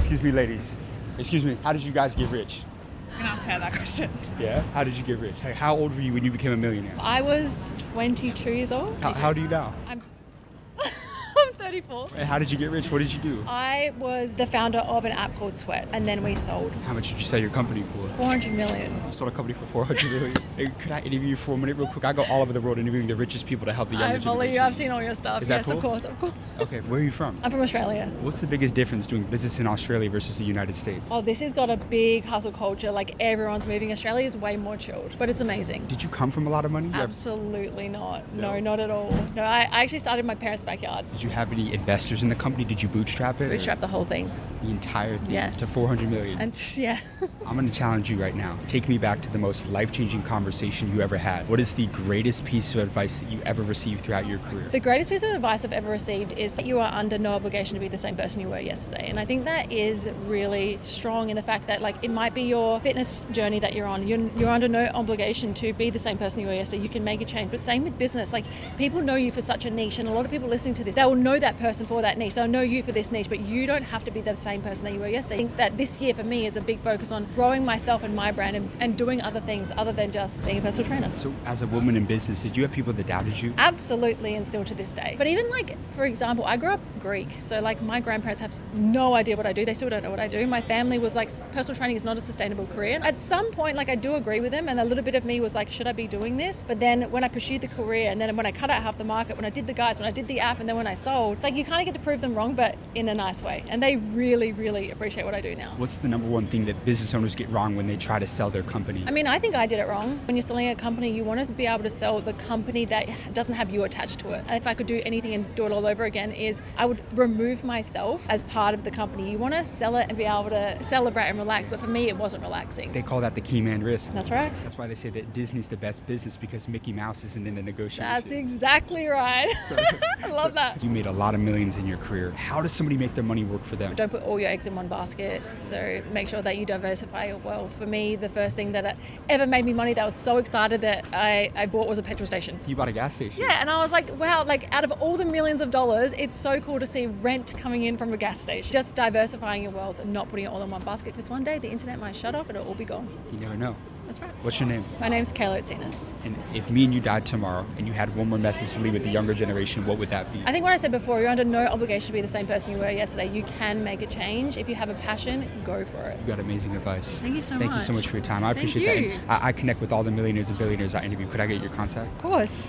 Excuse me, ladies. Excuse me, how did you guys get rich? You can ask her that question. Yeah? How did you get rich? Like, how old were you when you became a millionaire? I was 22 years old. How old are you now? I'm 34. And how did you get rich? What did you do? I was the founder of an app called Sweat, and then we sold How much did you sell your company for? 400 million. You sold a company for 400 million. Hey, could I interview you for a minute real quick? I go all over the world interviewing the richest people to help the younger I follow generation. you. I've seen all your stuff. Is that yes, cool? of course, of course. Okay, where are you from? I'm from Australia. What's the biggest difference doing business in Australia versus the United States? Oh, this has got a big hustle culture. Like everyone's moving. Australia is way more chilled, but it's amazing. Did you come from a lot of money? Absolutely not. No? No, not at all. No, I actually started in my parents' backyard. Did you have any investors in the company? Did you bootstrap it? or Bootstrap the whole thing. The entire thing Yes. to 400 million. And yeah. I'm going to challenge you right now. Take me back to the most life-changing conversation you ever had. What is the greatest piece of advice that you ever received throughout your career? The greatest piece of advice I've ever received is that you are under no obligation to be the same person you were yesterday. And I think that is really strong in the fact that like it might be your fitness journey that you're on. You're under no obligation to be the same person you were yesterday. You can make a change. But same with business. Like people know you for such a niche, and a lot of people listening to this, they will know that person for that niche. They'll know you for this niche, but you don't have to be the same person that you were yesterday. I think that this year for me is a big focus on growing myself and my brand and doing other things other than just being a personal trainer. So as a woman in business, did you have people that doubted you? Absolutely, and still to this day. But even like, for example, I grew up Greek. So like my grandparents have no idea what I do. They still don't know what I do. My family was like, personal training is not a sustainable career. At some point, like I do agree with them, and a little bit of me was like, should I be doing this? But then when I pursued the career, and then when I cut out half the market, when I did the guides, when I did the app, and then when I sold, it's like you kind of get to prove them wrong, but in a nice way. And they really, really appreciate what I do now. What's the number one thing that business owners get wrong when they try to sell their company? I mean, I think I did it wrong. When you're selling a company, you want to be able to sell the company that doesn't have you attached to it. And if I could do anything and do it all over again, is I would remove myself as part of the company. You want to sell it and be able to celebrate and relax, but for me, it wasn't relaxing. They call that the key man risk. That's right. That's why they say that Disney's the best business, because Mickey Mouse isn't in the negotiations. That's exactly right. I love that. You made a lot of millions in your career. How does somebody make their money work for them? Don't put all your eggs in one basket. So make sure that you diversify your wealth. For me, the first thing that ever made me money that I was so excited that I bought was a petrol station. You bought a gas station? Yeah, and I was like, wow, like out of all the millions of dollars, it's so cool to see rent coming in from a gas station. Just diversifying your wealth and not putting it all in one basket, because one day the internet might shut off and it'll all be gone. You never know. That's right. What's your name? My name's Kayla Tsinas. And if me and you died tomorrow and you had one more message to leave with the younger generation, what would that be? I think what I said before, you're under no obligation to be the same person you were yesterday. You can make a change. If you have a passion, go for it. You got amazing advice. Thank you so much. Thank you so much for your time. I Thank appreciate you. that. And I connect with all the millionaires and billionaires I interview. Could I get your contact? Of course.